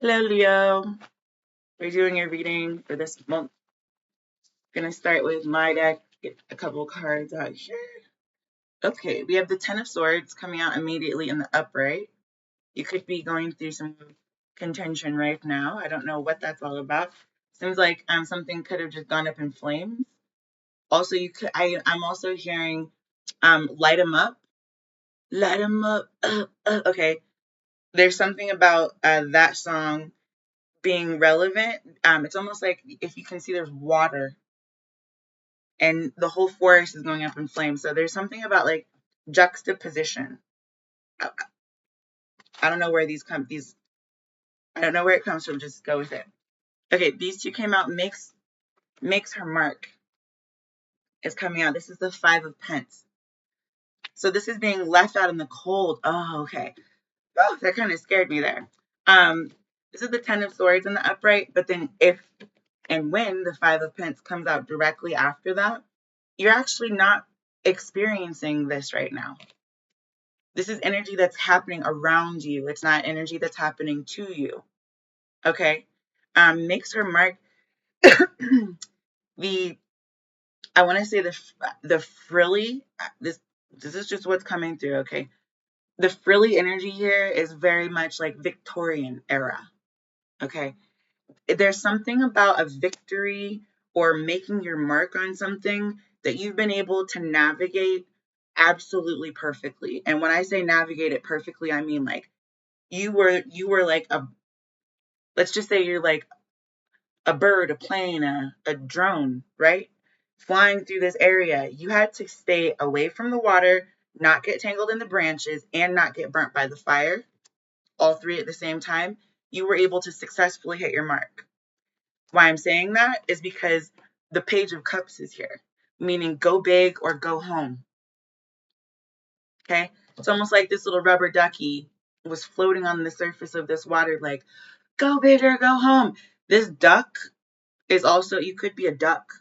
Hello, Leo. We're doing a reading for this month. Gonna start with my deck, get a couple cards out here. Okay, we have the Ten of Swords coming out immediately in the upright. You could be going through some contention right now. I don't know what that's all about. Seems like something could have just gone up in flames. Also, I'm also hearing light 'em up. Light 'em up. Okay. There's something about that song being relevant. It's almost like if you can see there's water and the whole forest is going up in flames. So there's something about like juxtaposition. I, I don't know where these I don't know where it comes from. Just go with it. Okay, these two came out. Makes her mark is coming out. This is the Five of Pence. So this is being left out in the cold. Oh, okay. Oh, that kind of scared me there. Um, this is the Ten of Swords in the upright, but then if and when the Five of Pence comes out directly after that, you're actually not experiencing this right now. This is energy that's happening around you. It's not energy that's happening to you. Okay. Makes her mark the I want to say the frilly this is just what's coming through, okay? The frilly energy here is very much like Victorian era. Okay. There's something about a victory or making your mark on something that you've been able to navigate absolutely perfectly. And when I say navigate it perfectly, I mean like you were like a let's just say you're like a bird, a plane, a drone, right? Flying through this area. You had to stay away from the water, not get tangled in the branches, and not get burnt by the fire, all three at the same time. You were able to successfully hit your mark. Why I'm saying that is because the Page of Cups is here, meaning go big or go home. Okay? It's almost like this little rubber ducky was floating on the surface of this water, like, go big or go home. This duck is also, you could be a duck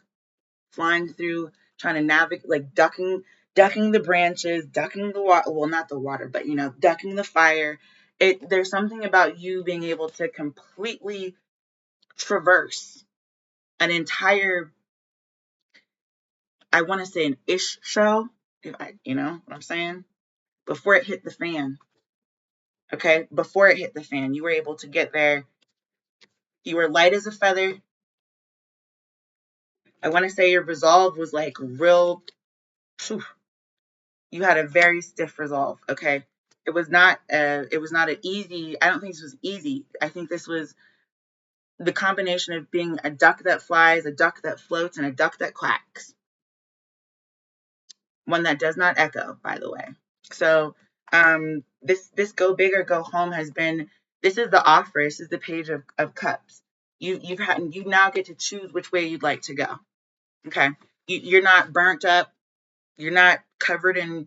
flying through, trying to navigate, like ducking the branches, ducking the water, well, not the water, but ducking the fire. There's something about you being able to completely traverse an entire, I want to say an ish show, if you know what I'm saying, before it hit the fan. Okay, before it hit the fan, you were able to get there. You were light as a feather. I want to say your resolve was like real. Phew, you had a very stiff resolve. Okay, it was not an easy. I don't think this was easy. I think this was the combination of being a duck that flies, a duck that floats, and a duck that quacks. One that does not echo, by the way. So this go big or go home has been, this is the offer. This is the Page of Cups. You now get to choose which way you'd like to go. Okay. You're not burnt up. You're not covered in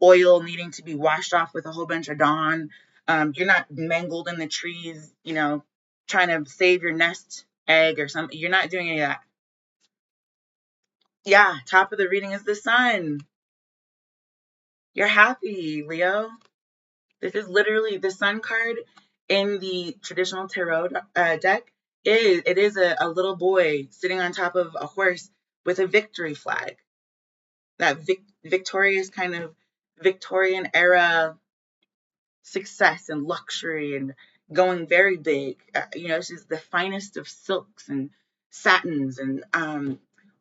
oil needing to be washed off with a whole bunch of Dawn. You're not mangled in the trees, trying to save your nest egg or something. You're not doing any of that. Yeah, top of the reading is the Sun. You're happy, Leo. This is literally the Sun card in the traditional tarot deck. It is a little boy sitting on top of a horse with a victory flag. That victorious kind of Victorian era success and luxury and going very big. This is the finest of silks and satins and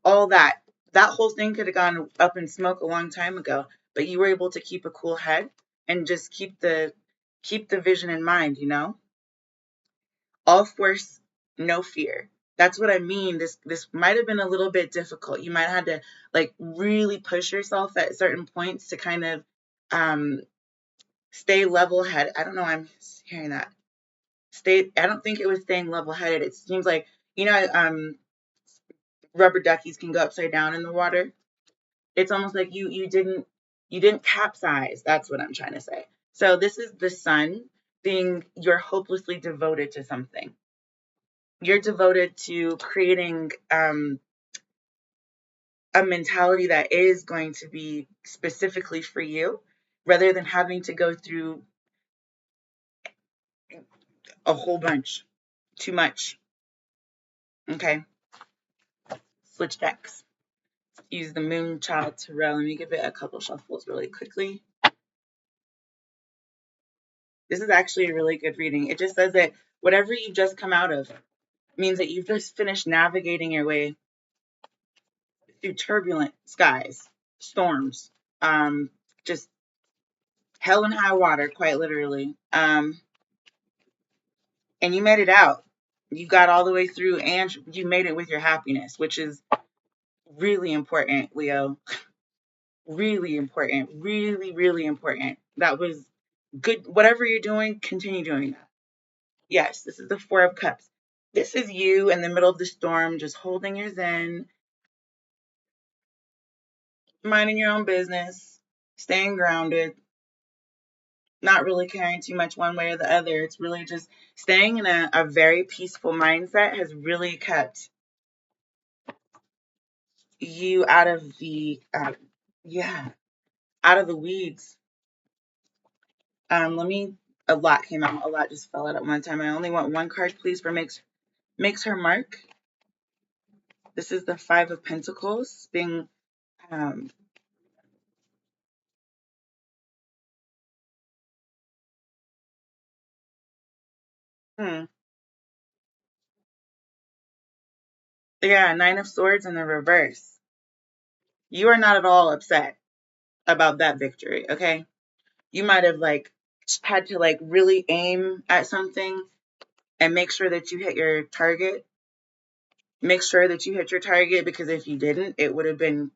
all that. That whole thing could have gone up in smoke a long time ago, but you were able to keep a cool head and just keep the vision in mind. All force, no fear. That's what I mean. This might have been a little bit difficult. You might have had to like really push yourself at certain points to kind of um stay level headed. I don't know why I'm hearing that. I don't think it was staying level headed. It seems like, rubber duckies can go upside down in the water. It's almost like you didn't capsize. That's what I'm trying to say. So this is the Sun being, you're hopelessly devoted to something. You're devoted to creating a mentality that is going to be specifically for you rather than having to go through a whole bunch. Too much. Okay. Switch decks. Use the Moonchild Tarot. Let me give it a couple shuffles really quickly. This is actually a really good reading. It just says that whatever you've just come out of means that you've just finished navigating your way through turbulent skies, storms, just hell and high water, quite literally. And you made it out. You got all the way through and you made it with your happiness, which is really important, Leo. Really important. Really, really important. That was good. Whatever you're doing, continue doing that. Yes, this is the Four of Cups. This is you in the middle of the storm, just holding your zen, minding your own business, staying grounded, not really caring too much one way or the other. It's really just staying in a very peaceful mindset has really kept you out of the, out of the weeds. A lot came out. A lot just fell out at one time. I only want one card, please, for makes her mark. This is the Five of Pentacles being, um, hmm, yeah, Nine of Swords in the reverse. You are not at all upset about that victory, okay? You might have had to really aim at something and make sure that you hit your target. Make sure that you hit your target, because if you didn't, it would have been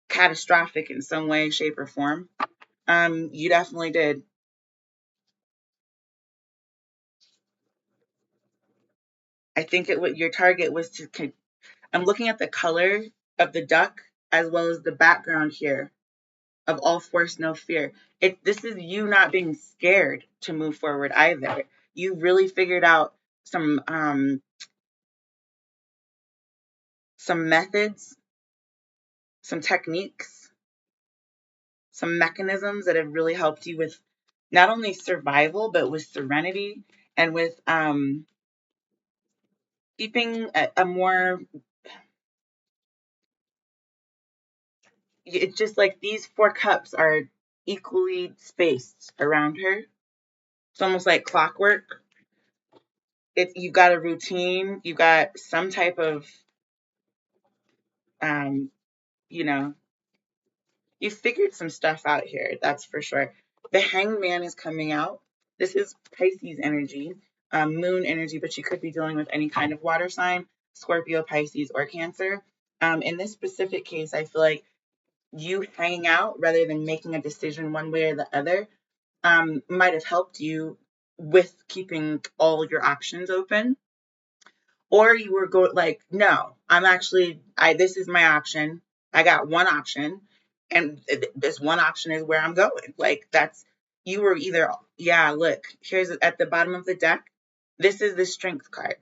catastrophic in some way, shape, or form. You definitely did. I think your target was to. I'm looking at the color of the duck as well as the background here of all force, no fear. This is you not being scared to move forward either. You really figured out some methods, some techniques, some mechanisms that have really helped you with not only survival, but with serenity and with keeping a more, it's just like these four cups are equally spaced around her. It's almost like clockwork. You got a routine, you got some type of, um, you know, you figured some stuff out here, that's for sure. The Hanged Man is coming out. This is Pisces energy, moon energy, but you could be dealing with any kind of water sign, Scorpio, Pisces, or Cancer. In this specific case, I feel like you hanging out rather than making a decision one way or the other might have helped you with keeping all your options open. Or you were going no, this is my option. I got one option, and this one option is where I'm going. You were either, yeah, look, here's at the bottom of the deck. This is the Strength card.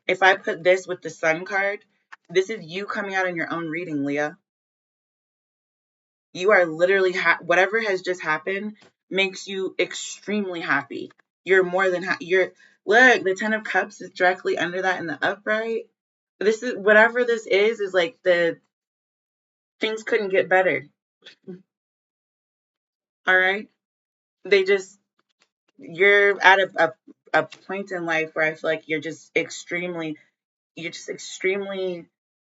If I put this with the Sun card, this is you coming out in your own reading, Leah. You are literally, whatever has just happened makes you extremely happy. You're more than look, the Ten of Cups is directly under that in the upright. This is, whatever this is like the things couldn't get better. All right. You're at a point in life where I feel like you're just extremely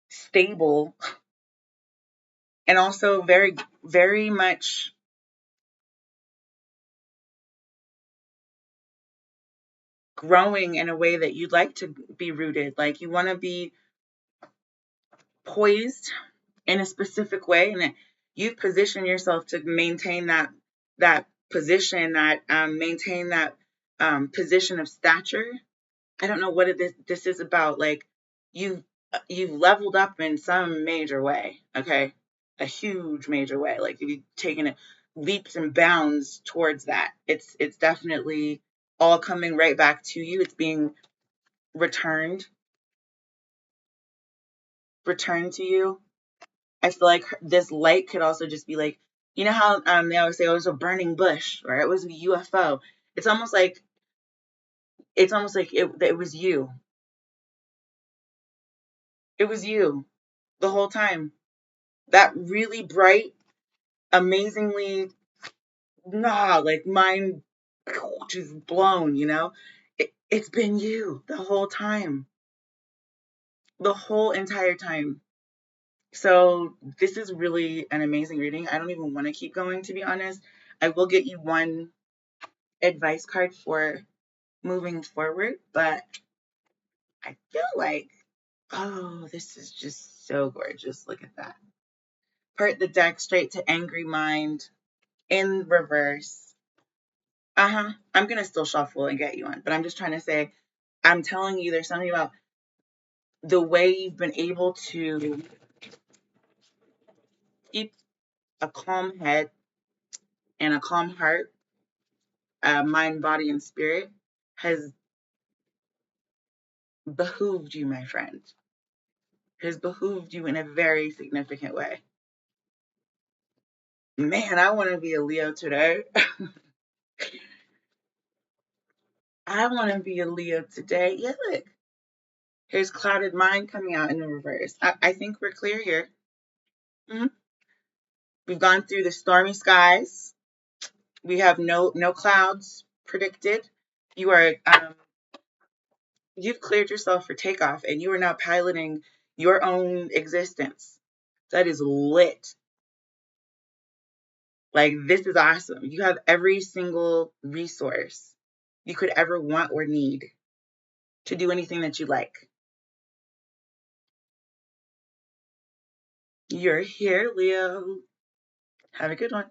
stable, and also very, very much growing in a way that you'd like to be rooted. Like you want to be poised in a specific way, and that you position yourself to maintain that position, that maintain that position of stature. I don't know what this is about. Like you've you've leveled up in some major way, okay? A huge major way. Like you've taken it leaps and bounds towards that. It's definitely all coming right back to you. It's being returned to you. I feel like this light could also just be like, you know how they always say, oh, it was a burning bush or it was a UFO. It's almost like it's almost like it was you. It was you the whole time. That really bright, amazingly, like mind just blown, it's been you the whole time, the whole entire time. So this is really an amazing reading. I don't even want to keep going, to be honest. I will get you one advice card for moving forward, but I feel like, oh, this is just so gorgeous. Look at that. Part the deck straight to angry mind in reverse. I'm going to still shuffle and get you one, but I'm just trying to say, I'm telling you, there's something about the way you've been able to keep a calm head and a calm heart, mind, body, and spirit has behooved you, my friend. Has behooved you in a very significant way. Man, I want to be a Leo today. I want to be a Leo today. Yeah, look. Here's clouded mind coming out in the reverse. I think we're clear here. Mm-hmm. We've gone through the stormy skies. We have no clouds predicted. You are you've cleared yourself for takeoff, and you are now piloting your own existence. That is lit. Like, this is awesome. You have every single resource you could ever want or need to do anything that you like. You're here, Leo. Have a good one.